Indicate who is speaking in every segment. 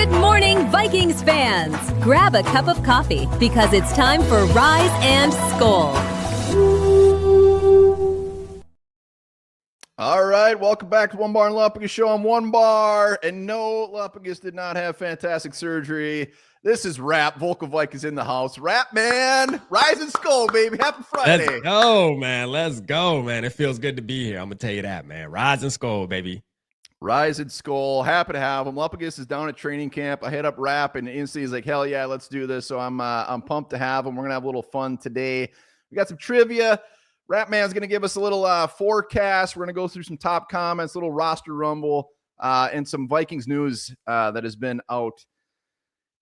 Speaker 1: Good morning, Vikings fans! Grab a cup of coffee because it's time for Rise and SKOL.
Speaker 2: All right, welcome back to Onebar and Lupagus show. I'm Onebar, and no, Lupagus did not have fantastic surgery. This is Rap. Vocal Vikings in the house. Rap, man. Rise and SKOL, baby. Happy Friday.
Speaker 3: Let's go, man. Let's go, man. It feels good to be here. I'm going to tell you that, man. Rise and SKOL, baby.
Speaker 2: Rise and SKOL. Happy to have him. Lupagus is down at training camp. I hit up Rap, and instantly he's like, hell yeah, let's do this. So I'm pumped to have him. We're going to have a little fun today. We got some trivia. Rap Man's going to give us a little forecast. We're going to go through some top comments, little roster rumble, and some Vikings news that has been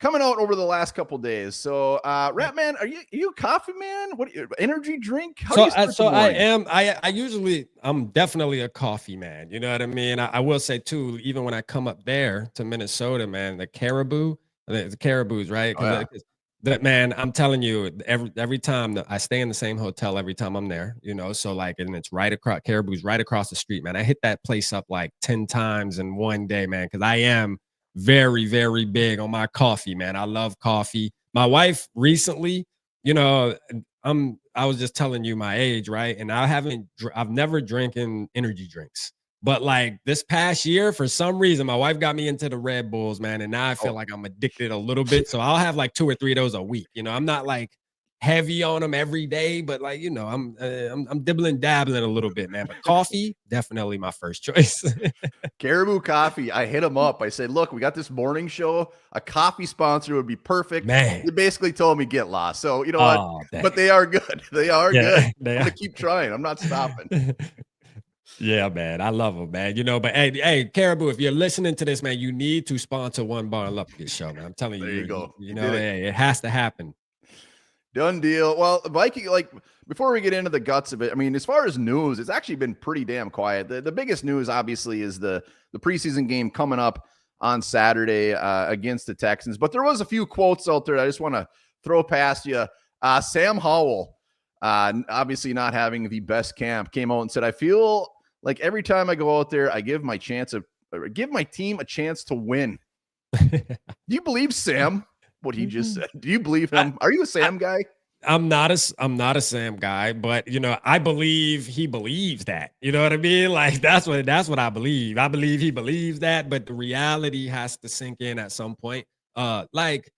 Speaker 2: coming out over the last couple days. So, Rap Man, are you a coffee man? What energy drink?
Speaker 3: I'm definitely a coffee man. You know what I mean? I will say too, even when I come up there to Minnesota, man, the caribous, right?
Speaker 2: Oh, yeah.
Speaker 3: That, man, I'm telling you, every time I stay in the same hotel every time I'm there, you know, so like, and it's right across, Caribou's right across the street, man. I hit that place up like 10 times in one day, man, because I am very, very big on my coffee, man. I love coffee. My wife recently, you know, I was just telling you my age, right? And I've never drinking energy drinks. But like this past year, for some reason, my wife got me into the Red Bulls, man. And now I feel like I'm addicted a little bit. So I'll have like 2 or 3 of those a week. You know, I'm not like heavy on them every day, but like, you know, I'm dibbling dabbling a little bit, man. But coffee, definitely my first choice.
Speaker 2: Caribou Coffee. I hit him up. I said, look, we got this morning show. A coffee sponsor would be perfect.
Speaker 3: Man.
Speaker 2: They basically told me get lost. So you know what?
Speaker 3: Dang.
Speaker 2: But they are good. They are good.
Speaker 3: They
Speaker 2: I'm gonna keep trying. I'm not stopping.
Speaker 3: Yeah, man. I love them, man. You know, but hey, Caribou, if you're listening to this, man, you need to sponsor Onebar and Lupagus show, man. I'm telling you.
Speaker 2: There you go.
Speaker 3: You know, it has to happen.
Speaker 2: Done deal. Well, Viking, like, before we get into the guts of it, I mean, as far as news, it's actually been pretty damn quiet. The biggest news, obviously, is the preseason game coming up on Saturday against the Texans. But there was a few quotes out there that I just want to throw past you. Sam Howell, obviously not having the best camp, came out and said, I feel like every time I go out there, I give my team a chance to win. Do you believe Sam? What he just said? Do you believe him? Are you a Sam guy?
Speaker 3: I'm not a Sam guy, but you know, I believe he believes that. You know what I mean? Like that's what I believe. I believe he believes that, but the reality has to sink in at some point. Like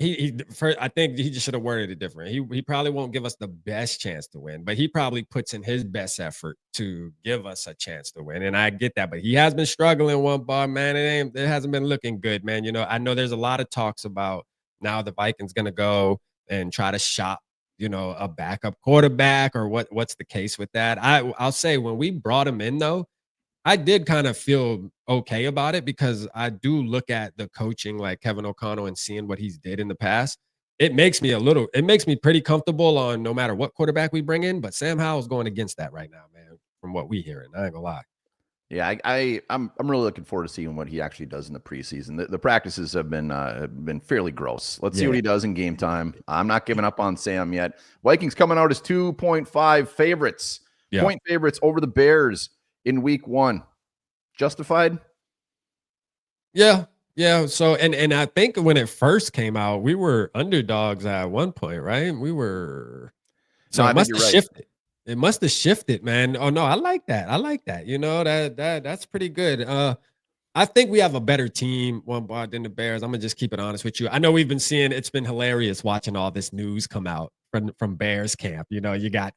Speaker 3: I think he just should have worded it different. He probably won't give us the best chance to win, but he probably puts in his best effort to give us a chance to win. And I get that, but he has been struggling Onebar, man. It hasn't been looking good, man. You know, I know there's a lot of talks about now the Vikings gonna go and try to shop, you know, a backup quarterback or what's the case with that. I'll say when we brought him in though, I did kind of feel okay about it because I do look at the coaching like Kevin O'Connell and seeing what he's did in the past. It makes me pretty comfortable on no matter what quarterback we bring in, but Sam Howell's going against that right now, man, from what we hearing. I ain't gonna lie.
Speaker 2: Yeah, I'm really looking forward to seeing what he actually does in the preseason. The practices have been fairly gross. Let's see what he does in game time. I'm not giving up on Sam yet. Vikings coming out as 2.5 favorites, point favorites over the Bears in week 1. Justified?
Speaker 3: Yeah. So and I think when it first came out, we were underdogs at one point, right? We were. So it must have shifted. It must have shifted, man. Oh no, I like that. You know, that's pretty good. I think we have a better team, Onebar, than the Bears. I'm gonna just keep it honest with you. I know we've been seeing it's been hilarious watching all this news come out from Bears camp. You know, you got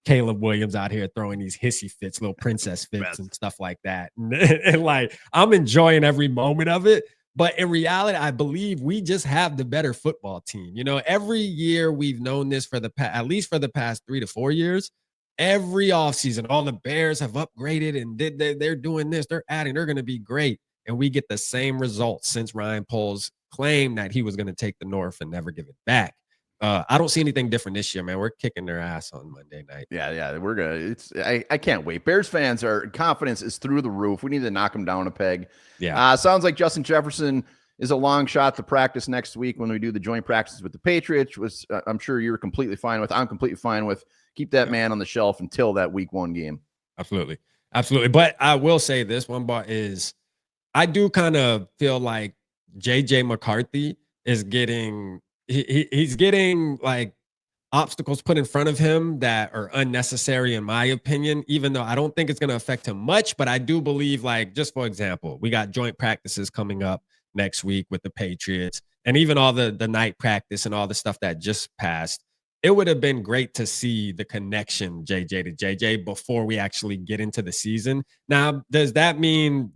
Speaker 3: Caleb Williams out here throwing these hissy fits, little princess fits and stuff like that. And like I'm enjoying every moment of it. But in reality, I believe we just have the better football team. You know, every year we've known this at least for the past 3 to 4 years. Every offseason, all the Bears have upgraded and they're doing this, they're going to be great. And we get the same results since Ryan Poles claimed that he was going to take the North and never give it back. I don't see anything different this year, man. We're kicking their ass on Monday night.
Speaker 2: Yeah, we're gonna. I can't wait. Bears fans confidence is through the roof. We need to knock them down a peg.
Speaker 3: Yeah.
Speaker 2: Sounds like Justin Jefferson is a long shot to practice next week when we do the joint practices with the Patriots, which I'm sure you're completely fine with. I'm completely fine with. Keep that man on the shelf until that week 1 game.
Speaker 3: Absolutely. But I will say this, Onebar, is I do kind of feel like JJ McCarthy is getting he's getting like obstacles put in front of him that are unnecessary in my opinion, even though I don't think it's going to affect him much. But I do believe, like, just for example, we got joint practices coming up next week with the Patriots, and even all the night practice and all the stuff that just passed. It would have been great to see the connection JJ to JJ before we actually get into the season. Now, does that mean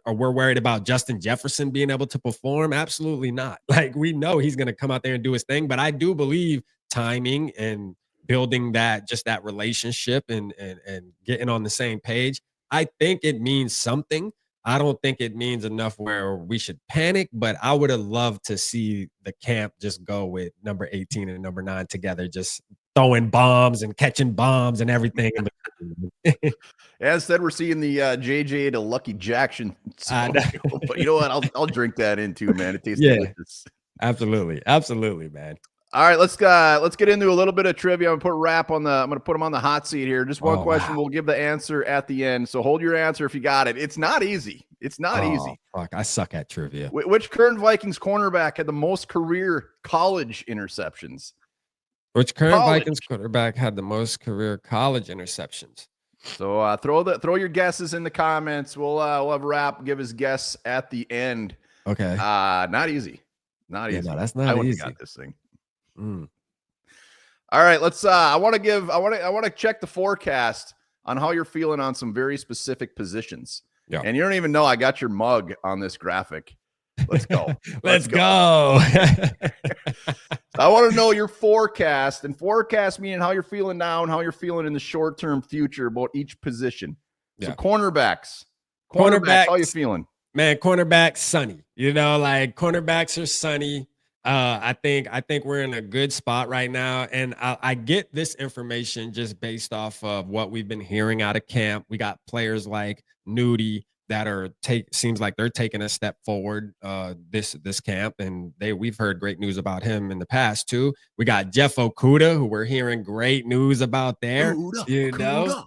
Speaker 3: or we're worried about Justin Jefferson being able to perform? Absolutely not. Like, we know he's going to come out there and do his thing, but I do believe timing and building that relationship and getting on the same page, I think it means something. I don't think it means enough where we should panic, but I would have loved to see the camp just go with number 18 and number 9 together, just throwing bombs and catching bombs and everything.
Speaker 2: Instead, we're seeing the JJ to Lucky Jackson. But you know what? I'll drink that in too, man. It tastes delicious.
Speaker 3: Absolutely, man.
Speaker 2: All right, let's get into a little bit of trivia. I'm gonna put him on the hot seat here. Just one question. Wow. We'll give the answer at the end. So hold your answer if you got it. It's not easy. It's not easy.
Speaker 3: Fuck, I suck at trivia.
Speaker 2: Which current Vikings cornerback had the most career college interceptions?
Speaker 3: Which current Vikings quarterback had the most career college interceptions?
Speaker 2: So throw your guesses in the comments. We'll have Rap give his guess at the end.
Speaker 3: Okay.
Speaker 2: Not easy. Not easy.
Speaker 3: No, that's not easy.
Speaker 2: I got this thing. All right, let's I want to check the forecast on how you're feeling on some very specific positions. Yeah. And you don't even know I got your mug on this graphic. Let's go.
Speaker 3: Let's go.
Speaker 2: I want to know your forecast, and forecast meaning how you're feeling now and how you're feeling in the short-term future about each position. Yeah. So cornerbacks, how you feeling?
Speaker 3: Man, cornerbacks sunny. You know, like cornerbacks are sunny. I think we're in a good spot right now, and I get this information just based off of what we've been hearing out of camp. We got players like Nudie that seems like they're taking a step forward this camp, and we've heard great news about him in the past too. We got Jeff Okudah, who we're hearing great news about there. Okudah,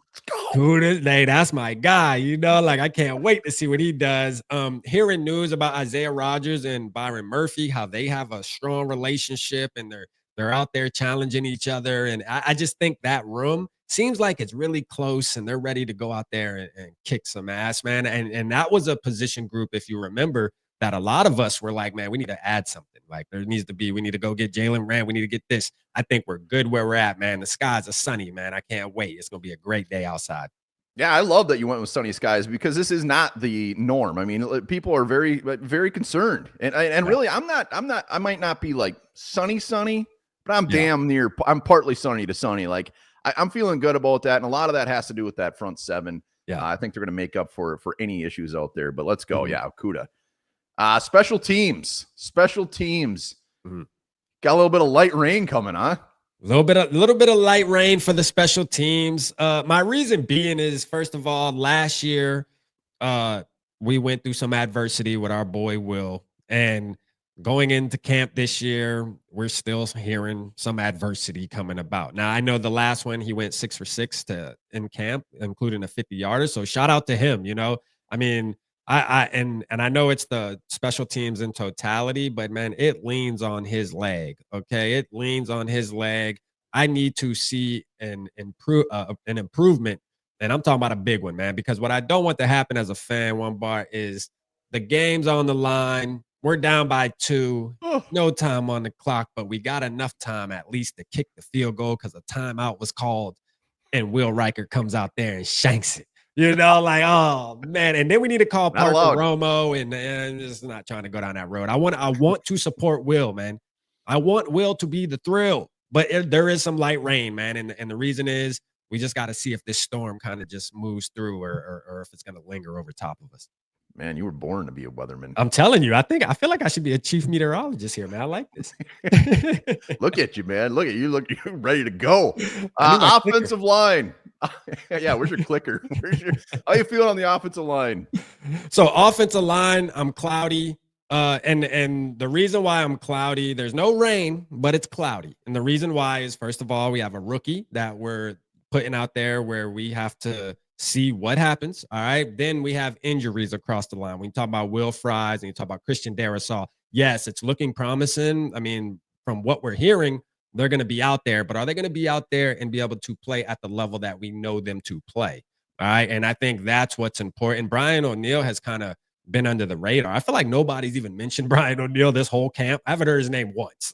Speaker 3: hey, that's my guy. You know, like I can't wait to see what he does. Hearing news about Isaiah Rodgers and Byron Murphy, how they have a strong relationship and they're out there challenging each other, and I just think that room seems like it's really close and they're ready to go out there and kick some ass, man. And that was a position group, if you remember, that a lot of us were like, man, we need to add something. Like we need to go get Jalen Rand. We need to get this. I think we're good where we're at, man. The skies are sunny, man. I can't wait. It's going to be a great day outside.
Speaker 2: Yeah, I love that you went with sunny skies because this is not the norm. I mean, people are very, very concerned. And really, I might not be like sunny, but I'm damn near, I'm partly sunny to sunny. Like, I'm feeling good about that, and a lot of that has to do with that front seven. Yeah, I think they're going to make up for any issues out there. But let's go. Yeah, Okudah. Special teams. Mm-hmm. Got a little bit of light rain coming, huh?
Speaker 3: A little bit of light rain for the special teams. My reason being is, first of all, last year we went through some adversity with our boy Will, and going into camp this year, we're still hearing some adversity coming about. Now, I know the last one, he went 6 for 6 in camp, including a 50-yarder. So shout out to him. You know, I mean, I know it's the special teams in totality, but man, it leans on his leg. Okay, it leans on his leg. I need to see an improvement, and I'm talking about a big one, man. Because what I don't want to happen as a fan, Onebar, is the game's on the line. We're down by 2, no time on the clock, but we got enough time at least to kick the field goal because a timeout was called, and Will Riker comes out there and shanks it. You know, like, oh man, and then we need to call Parker Romo, and just not trying to go down that road. I want to support Will, man. I want Will to be the thrill, but there is some light rain, man, and the reason is we just got to see if this storm kind of just moves through, or if it's going to linger over top of us.
Speaker 2: Man, you were born to be a weatherman.
Speaker 3: I'm telling you, I feel like I should be a chief meteorologist here, man. I like this.
Speaker 2: Look at you, man. Look at you. You're ready to go. Offensive line. Yeah, where's your clicker? How you feeling on the offensive line?
Speaker 3: So offensive line, I'm cloudy. And the reason why I'm cloudy, there's no rain, but it's cloudy. And the reason why is, first of all, we have a rookie that we're putting out there where we have to see what happens. All right. Then we have injuries across the line. When you talk about Will Fries and you talk about Christian Darrisaw, yes, it's looking promising. I mean, from what we're hearing, they're going to be out there, but are they going to be out there and be able to play at the level that we know them to play? All right. And I think that's what's important. Brian O'Neill has kind of been under the radar. I feel like nobody's even mentioned Brian O'Neill this whole camp. I haven't heard his name once,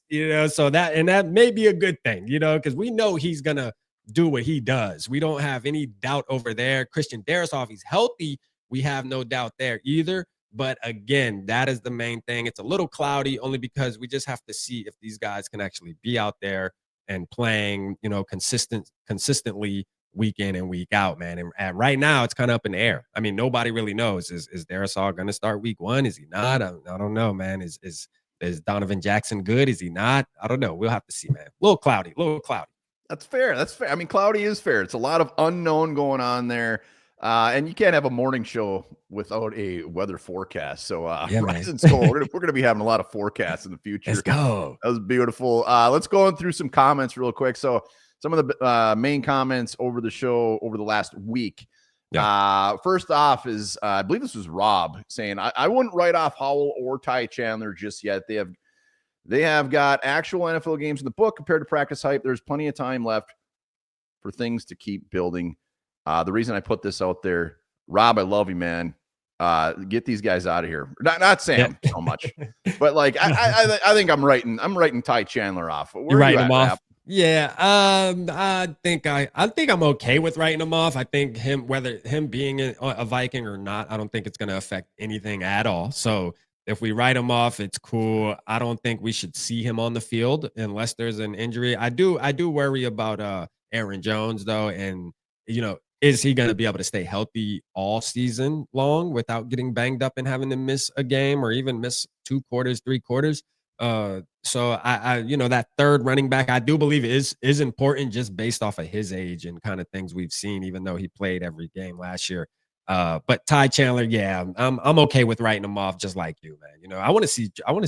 Speaker 3: so that may be a good thing, because we know he's going to do what he does. We don't have any doubt over there. Christian Darrisaw, if he's healthy, we have no doubt there either. But again, that is the main thing. It's a little cloudy only because we just have to see if these guys can actually be out there and playing, consistently week in and week out, man. And right now, it's kind of up in the air. I mean, nobody really knows. Is Darrisaw going to start week 1? Is he not? I don't know, man. Is Donovan Jackson good? Is he not? I don't know. We'll have to see, man. A little cloudy.
Speaker 2: That's fair. I mean, cloudy is fair. It's a lot of unknown going on there. And you can't have a morning show without a weather forecast. So, Rise and SKOL, we're going to be having a lot of forecasts in the future.
Speaker 3: Let's go.
Speaker 2: That was beautiful. Let's go through some comments real quick. So, some of the main comments over the show over the last week. Yeah. First off is, I believe this was Rob saying, I wouldn't write off Howell or Ty Chandler just yet. They have got actual NFL games in the book compared to practice hype. There's plenty of time left for things to keep building. The reason I put this out there, Rob, I love you, man. Get these guys out of here. Not Sam so much, but like I think I'm writing Ty Chandler off.
Speaker 3: You're writing him off. Yeah, I think I'm okay with writing him off. I think whether him being a Viking or not, I don't think it's going to affect anything at all. So if we write him off, it's cool. I don't think we should see him on the field unless there's an injury. I do worry about Aaron Jones though, and is he going to be able to stay healthy all season long without getting banged up and having to miss a game or even miss 2 quarters, 3 quarters? So I that third running back, I do believe is important just based off of his age and kind of things we've seen, even though he played every game last year. But Ty Chandler, yeah, I'm okay with writing him off just like you, man. I want to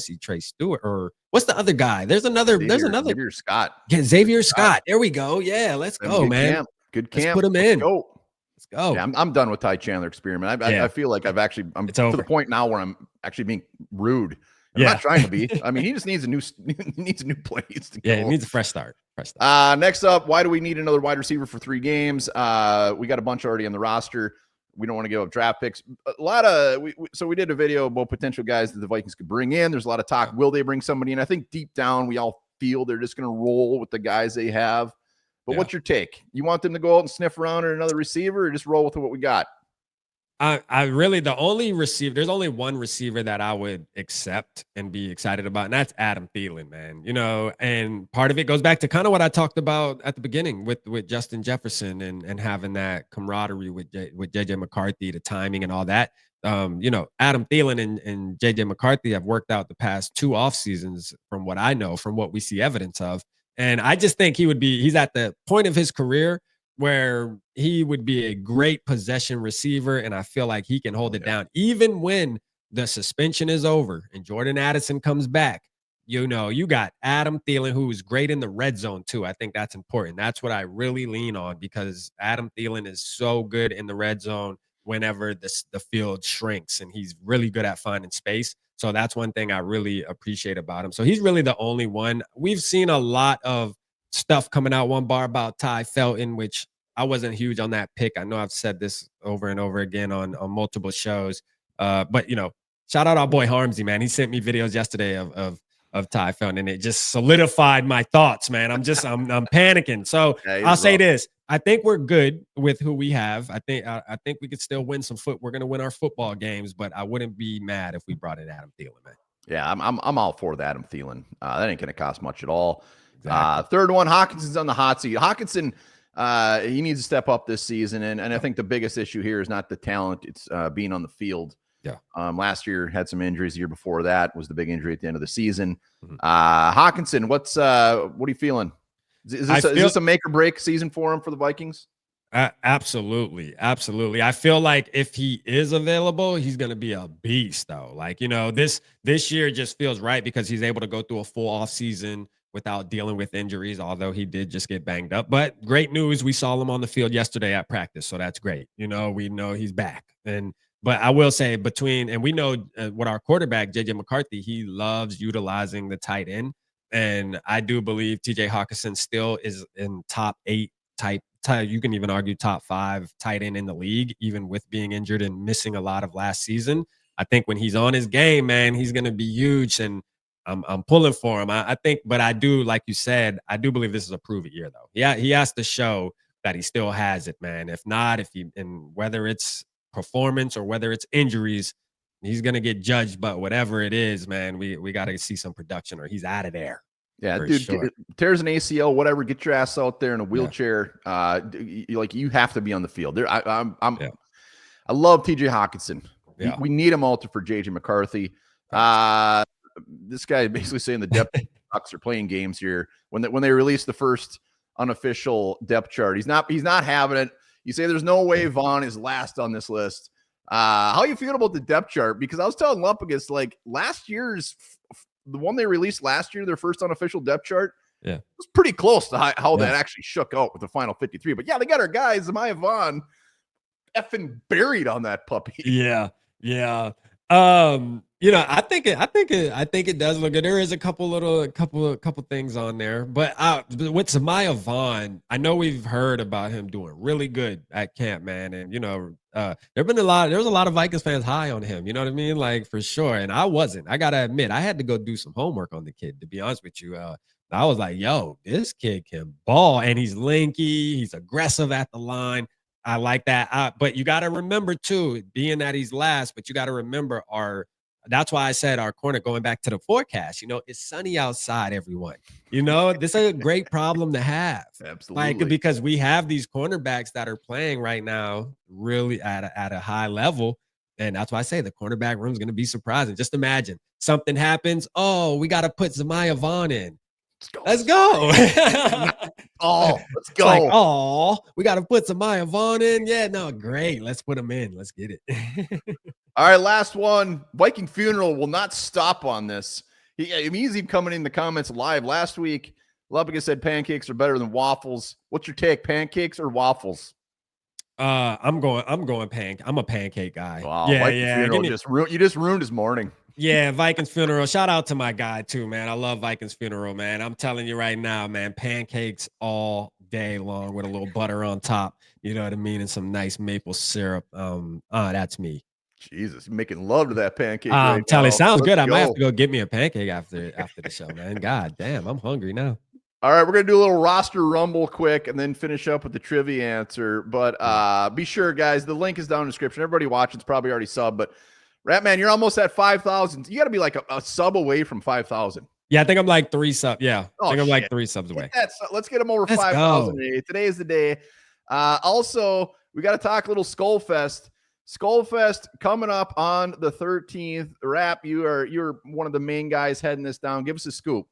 Speaker 3: see Trey Stewart, or what's the other guy? There's another
Speaker 2: Xavier Scott.
Speaker 3: Yeah, Xavier Scott. There we go. Yeah, let's go, man.
Speaker 2: Good camp.
Speaker 3: Let's put him in.
Speaker 2: Let's go. Yeah, I'm done with Ty Chandler experiment. I feel like I'm to the point now where I'm actually being rude. I'm not trying to be. I mean, he just needs a new place to go.
Speaker 3: Yeah, he needs a fresh start.
Speaker 2: Next up, why do we need another wide receiver for 3 games? We got a bunch already on the roster. We don't want to give up draft picks. A lot of so we did a video about potential guys that the Vikings could bring in. There's a lot of talk. Will they bring somebody in? I think deep down we all feel they're just going to roll with the guys they have. But what's your take? You want them to go out and sniff around at another receiver, or just roll with what we got?
Speaker 3: I really, there's only one receiver that I would accept and be excited about, and that's Adam Thielen, man. And part of it goes back to kind of what I talked about at the beginning with Justin Jefferson and having that camaraderie with JJ McCarthy, the timing and all that. Adam Thielen and JJ McCarthy have worked out the past 2 off seasons from what I know, from what we see evidence of. And I just think he's at the point of his career where he would be a great possession receiver, and I feel like he can hold it down even when the suspension is over and Jordan Addison comes back. You got Adam Thielen, who is great in the red zone too. I think that's important. That's what I really lean on, because Adam Thielen is so good in the red zone whenever the field shrinks, and he's really good at finding space. So that's one thing I really appreciate about him. So he's really the only one. We've seen a lot of stuff coming out Onebar about Ty Felton, which I wasn't huge on that pick. I know I've said this over and over again on multiple shows. But shout out our boy Harmsy, man. He sent me videos yesterday of Ty Felton, and it just solidified my thoughts, man. I'm panicking. So I'll say this. I think we're good with who we have. I think we could still win some We're going to win our football games, but I wouldn't be mad if we brought in Adam Thielen, man.
Speaker 2: Yeah, I'm all for the Adam Thielen. That ain't going to cost much at all. Exactly. Third one, Hawkinson's on the hot seat. Hawkinson, he needs to step up this season, and I think the biggest issue here is not the talent; it's being on the field.
Speaker 3: Yeah.
Speaker 2: Last year had some injuries. The year before that was the big injury at the end of the season. Mm-hmm. Hawkinson, what are you feeling? Is this a make or break season for him for the Vikings?
Speaker 3: Absolutely. I feel like if he is available, he's going to be a beast, though. Like, this year just feels right because he's able to go through a full off season without dealing with injuries, although he did just get banged up. But great news, we saw him on the field yesterday at practice, so that's great. We know he's back. But I will say and we know what our quarterback, JJ McCarthy, he loves utilizing the tight end. And I do believe TJ Hawkinson still is in top 8 type. You can even argue top 5 tight end in the league, even with being injured and missing a lot of last season. I think when he's on his game, man, he's going to be huge. And I'm pulling for him. I think, but I do, like you said, I do believe this is a prove it year, though. Yeah, he has to show that he still has it, man. If not, and whether it's performance or whether it's injuries, he's gonna get judged. But whatever it is, man, we got to see some production, or he's out of there.
Speaker 2: Yeah, dude, sure. Tears an ACL, whatever. Get your ass out there in a wheelchair. Yeah. You have to be on the field. I love TJ Hawkinson. Yeah. We need him out for JJ McCarthy. This guy is basically saying the depth Bucks are playing games here. When they released the first unofficial depth chart, he's not having it. You say there's no way Vaughn is last on this list. How you feel about the depth chart? Because I was telling Lupagus, like last year's, the one they released last year, their first unofficial depth chart, it was pretty close to how that actually shook out with the final 53. But yeah, they got our guys, Amaya Vaughn, effing buried on that puppy.
Speaker 3: Yeah. I think it does look good. There is a couple things on there, but with Samaya Vaughn, I know we've heard about him doing really good at camp, man. And there was a lot of Vikings fans high on him. You know what I mean? Like for sure. And I wasn't. I gotta admit, I had to go do some homework on the kid. To be honest with you, I was like, yo, this kid can ball, and he's lanky. He's aggressive at the line. I like that. But you got to remember too, being that he's last, but you got to remember that's why I said our corner, going back to the forecast, it's sunny outside, everyone. This is a great problem to have.
Speaker 2: Absolutely.
Speaker 3: Because we have these cornerbacks that are playing right now really at a high level. And that's why I say the cornerback room is going to be surprising. Just imagine something happens. Oh, we got to put Samaya Vaughn in. Let's go.
Speaker 2: Let's go.
Speaker 3: Like, we got to put Samaya Vaughn in. Yeah, no, great. Let's put him in. Let's get it.
Speaker 2: All right, last one. Viking Funeral will not stop on this. He's even coming in the comments live. Last week, Lupagus said pancakes are better than waffles. What's your take, pancakes or waffles?
Speaker 3: I'm going pancake. I'm a pancake guy.
Speaker 2: Wow, Vikings Funeral you just ruined his morning.
Speaker 3: Yeah, Vikings Funeral. Shout out to my guy too, man. I love Vikings Funeral, man. I'm telling you right now, man, pancakes all day long with a little butter on top. You know what I mean? And some nice maple syrup. That's me.
Speaker 2: Jesus, you're making love to that pancake.
Speaker 3: I'm telling you, sounds good. I might have to go get me a pancake after the show, man. God damn, I'm hungry now.
Speaker 2: All right, we're going to do a little roster rumble quick and then finish up with the trivia answer. But be sure, guys, the link is down in the description. Everybody watching's probably already subbed, but Ratman, you're almost at 5,000. You got to be like a sub away from 5,000.
Speaker 3: Yeah, I think I'm like 3 subs. Yeah, I think I'm like 3 subs away.
Speaker 2: Let's get them over 5,000. Today is the day. Also, we got to talk a little Skol Fest. Skol Fest coming up on the 13th. Rap, you're one of the main guys heading this down. Give us a scoop.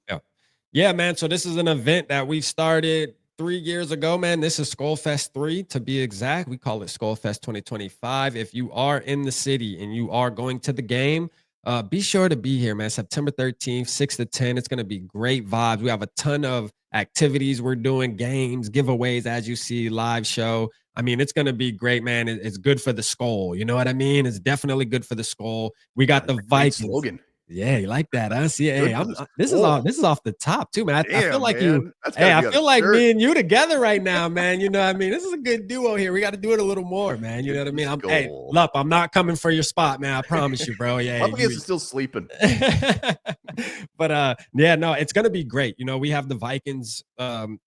Speaker 3: Yeah, man. So this is an event that we started 3 years ago, man. This is Skol Fest 3 to be exact. We call it Skol Fest 2025. If you are in the city and you are going to the game, be sure to be here, man. September 13th, 6 to 10. It's going to be great vibes. We have a ton of activities we're doing, games, giveaways, as you see, live show. I mean, it's going to be great, man. It's good for the Skol. You know what I mean? It's definitely good for the Skol. We got the Vikings slogan. Yeah, you like that, huh? See, hey, this is off the top too, man. I feel like I feel like me and you together right now, man. You know what I mean? This is a good duo here. We got to do it a little more, man. You know what I mean? Lup, I'm not coming for your spot, man. I promise you, bro. Yeah,
Speaker 2: Lupagus is still sleeping.
Speaker 3: But yeah, no, it's gonna be great. We have the Vikings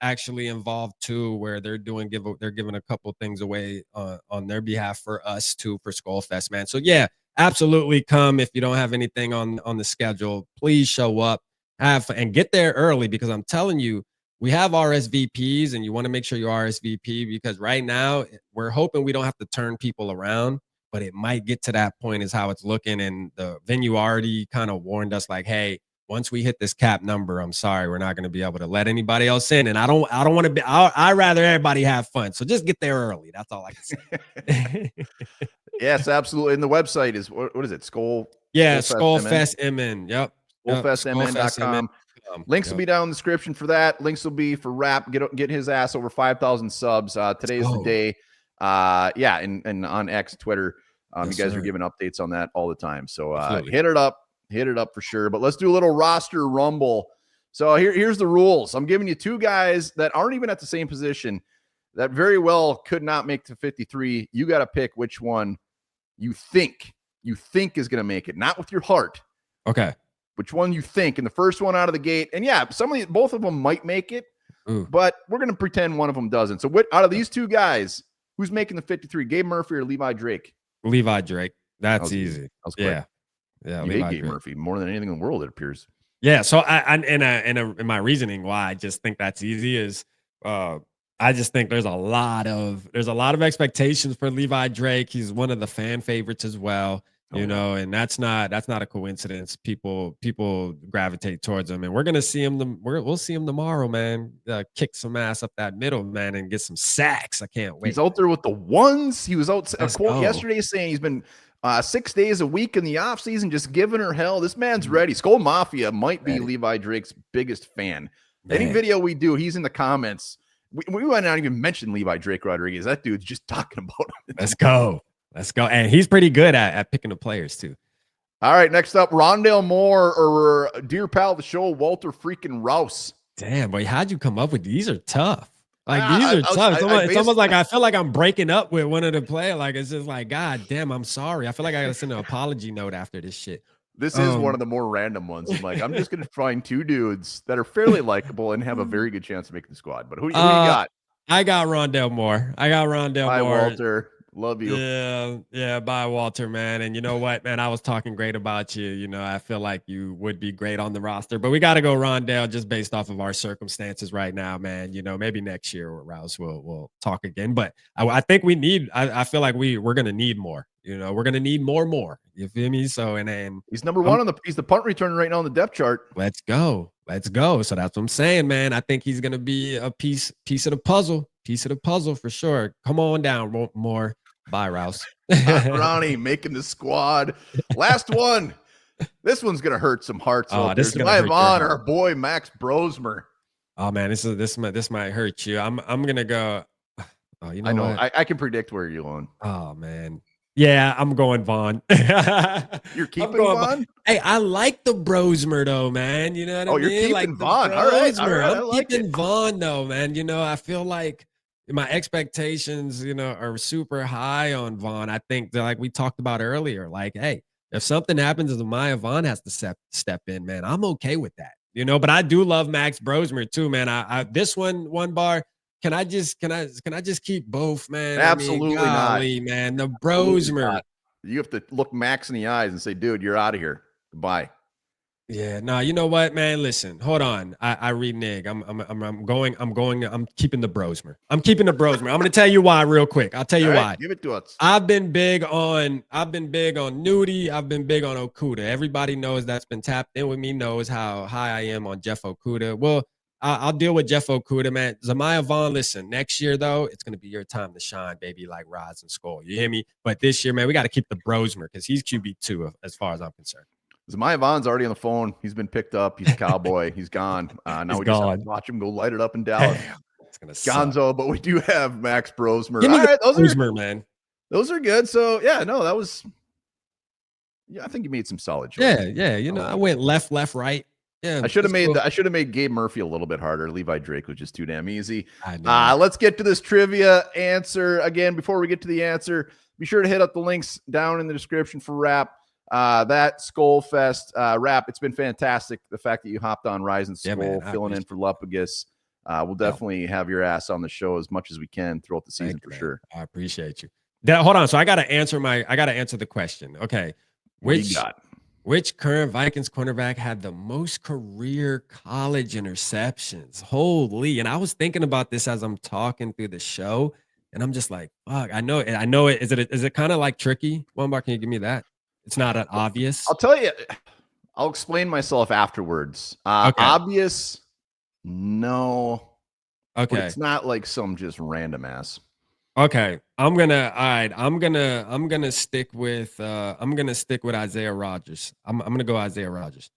Speaker 3: actually involved too, where they're giving a couple things away on their behalf for us too for Skol Fest, man. So yeah. Absolutely come. If you don't have anything on the schedule, please show up, have fun, and get there early, because I'm telling you, we have RSVPs and you want to make sure you RSVP, because right now we're hoping we don't have to turn people around, but it might get to that point is how it's looking. And the venue already kind of warned us like, hey, once we hit this cap number, I'm sorry, we're not going to be able to let anybody else in. And I don't want to be, I'd rather everybody have fun. So just get there early. That's all I can say.
Speaker 2: Yes, absolutely. And the website is, what is it? Skol?
Speaker 3: Yeah, Skol Fest MN. Yep.
Speaker 2: SkolFestMN.com. links will be down in the description for that. Links will be for Rap. Get his ass over 5,000 subs. Today is the day. Yeah, and on X, Twitter. You guys are giving updates on that all the time. So hit it up for sure. But let's do a little roster rumble. So here's the rules. I'm giving you two guys that aren't even at the same position that very well could not make to 53. You got to pick which one you think is going to make it, not with your heart.
Speaker 3: Okay.
Speaker 2: Which one you think. And the first one out of the gate. And yeah, both of them might make it, but we're going to pretend one of them doesn't. So what out of these two guys, who's making the 53? Gabe Murphy or Levi Drake?
Speaker 3: Levi Drake. That's easy. That
Speaker 2: was quick.
Speaker 3: Yeah.
Speaker 2: You hate Gabe Murphy more than anything in the world, it appears.
Speaker 3: Yeah. So in my reasoning why I just think that's easy is I just think there's a lot of expectations for Levi Drake. He's one of the fan favorites as well. You know, and that's not a coincidence. People gravitate towards him, and we're gonna see him. We'll see him tomorrow, man. Kick some ass up that middle, man, and get some sacks. I can't wait.
Speaker 2: He's out there with the ones. He was out yesterday saying he's been 6 days a week in the off season, just giving her hell. This man's ready. Skol Mafia might be Levi Drake's biggest fan. Man. Any video we do, he's in the comments. We might not even mention Levi Drake Rodriguez. That dude's just talking about him.
Speaker 3: Let's go. And he's pretty good at picking the players too.
Speaker 2: All right, next up, Rondale Moore or dear pal of the show, Walter freaking Rouse.
Speaker 3: Damn, boy, how'd you come up with these? Are tough. Like these are tough. It's almost like I feel like I'm breaking up with one of the players. Like it's just like, God damn, I'm sorry. I feel like I gotta send an apology note after this shit.
Speaker 2: This is one of the more random ones. I'm just gonna find two dudes that are fairly likable and have a very good chance to make the squad. But who you got?
Speaker 3: I got Rondale Moore.
Speaker 2: Hi,
Speaker 3: Moore.
Speaker 2: Walter. Love you.
Speaker 3: Yeah. Bye, Walter, man. And you know what, man? I was talking great about you. You know, I feel like you would be great on the roster, but we got to go Rondale just based off of our circumstances right now, man. You know, maybe next year Rouse we'll talk again. But I think we need. I feel like we're gonna need more. You know, we're gonna need more. You feel me? So and
Speaker 2: he's number one he's the punt returner right now on the depth chart.
Speaker 3: Let's go. So that's what I'm saying, man. I think he's gonna be a piece of the puzzle for sure. Come on down, more. Bye, Rouse.
Speaker 2: Ronnie making the squad. Last one. This one's gonna hurt some hearts.
Speaker 3: This is
Speaker 2: gonna hurt our boy Max Brosmer.
Speaker 3: Oh man, this might hurt you. I'm gonna go. Oh, you know,
Speaker 2: I know. I can predict where you're going.
Speaker 3: Oh man. Yeah, I'm going Vaughn.
Speaker 2: You're keeping Vaughn?
Speaker 3: Hey, I like the Brosmer though, man. You know what I mean?
Speaker 2: You're keeping like Vaughn. All right.
Speaker 3: I'm keeping Vaughn though, man. You know, I feel like my expectations, you know, are super high on Vaughn. I think that, like we talked about earlier, like, hey, if something happens and Maya Vaughn has to step in, man, I'm okay with that. You know, but I do love Max Brosmer too, man. I this one bar. Can I just keep both, man?
Speaker 2: Absolutely not,
Speaker 3: man. The Brosmer.
Speaker 2: You have to look Max in the eyes and say, dude, you're out of here. Goodbye.
Speaker 3: Yeah, no, you know what, man? Listen, hold on. I renege. I'm keeping the Brosmer. I'm keeping the Brosmer. I'm gonna tell you why real quick. I'll tell you why.
Speaker 2: Give it to us.
Speaker 3: I've been big on Nudie. I've been big on Okudah. Everybody knows that's been tapped in with me, knows how high I am on Jeff Okudah. Well, I'll deal with Jeff Okudah, man. Zamaya Vaughn, listen, next year, though, it's going to be your time to shine, baby, like Rise and SKOL. You hear me? But this year, man, we got to keep the Brosmer because he's QB2 as far as I'm concerned.
Speaker 2: Zamaya Vaughn's already on the phone. He's been picked up. He's a Cowboy. He's gone. Now we just have to watch him go light it up in Dallas.
Speaker 3: It's going to
Speaker 2: Gonzo, but we do have Max Brosmer.
Speaker 3: Give me Brosmer, man.
Speaker 2: Those are good. So, yeah, no, that was – yeah, I think you made some solid choices.
Speaker 3: Yeah. You know, I went left, right. Yeah,
Speaker 2: I should have made Gabe Murphy a little bit harder. Levi Drake was just too damn easy. Let's get to this trivia answer again. Before we get to the answer, be sure to hit up the links down in the description for Rap. That SKOL Fest Rap. It's been fantastic. The fact that you hopped on Rise and SKOL, filling in for Lupagus. We'll definitely have your ass on the show as much as we can throughout the season for sure.
Speaker 3: I appreciate you. Hold on. So I got to answer the question. Okay. Which current Vikings cornerback had the most career college interceptions? Holy. And I was thinking about this as I'm talking through the show, and I'm just like, fuck, I know it. Is it kind of like tricky? Onebar, can you give me that? It's not an obvious.
Speaker 2: I'll tell you. I'll explain myself afterwards. Okay. Obvious? No.
Speaker 3: Okay.
Speaker 2: But it's not like some just random ass.
Speaker 3: Okay, I'm gonna stick with Isaiah Rodgers. I'm gonna go Isaiah Rodgers.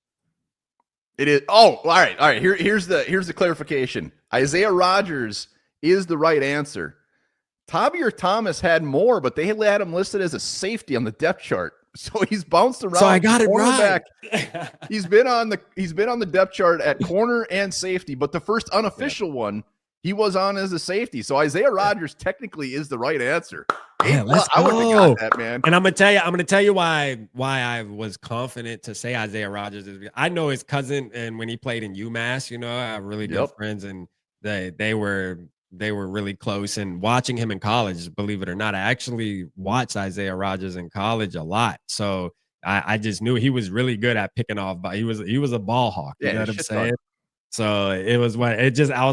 Speaker 2: It is. Oh, all right. Here's the clarification. Isaiah Rodgers is the right answer. Tavir Thomas had more, but they had him listed as a safety on the depth chart. So he's bounced around.
Speaker 3: So I got it right.
Speaker 2: He's been on the depth chart at corner and safety, but the first unofficial one he was on as a safety. So Isaiah Rodgers technically is the right answer.
Speaker 3: Yeah, let's go.
Speaker 2: I would have got that, man.
Speaker 3: And I'm gonna tell you why I was confident to say Isaiah Rodgers is I know his cousin, and when he played in UMass, I have really good friends, and they were really close. And watching him in college, believe it or not, I actually watched Isaiah Rodgers in college a lot. So I just knew he was really good at picking off. But he was a ball hawk. You know what I'm saying? So I was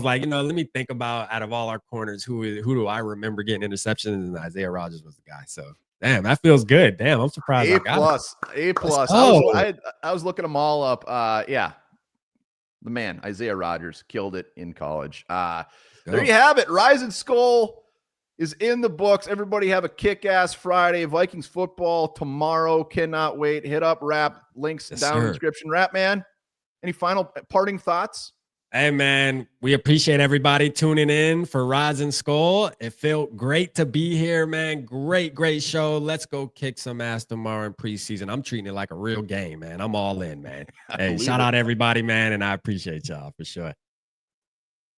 Speaker 3: like, let me think about out of all our corners, who do I remember getting interceptions? And Isaiah Rodgers was the guy. So damn, that feels good. Damn, I'm surprised.
Speaker 2: A+. I was looking them all up. The man, Isaiah Rodgers, killed it in college. There you have it. Rise and SKOL is in the books. Everybody have a kick-ass Friday. Vikings football tomorrow. Cannot wait. Hit up Rap. Links down in the description. Rap, man, any final parting thoughts?
Speaker 3: Hey, man, we appreciate everybody tuning in for Rise and SKOL. It felt great to be here, man. Great show. Let's go kick some ass tomorrow in preseason. I'm treating it like a real game, man. I'm all in, man. Hey, shout out everybody, man, and I appreciate y'all for sure.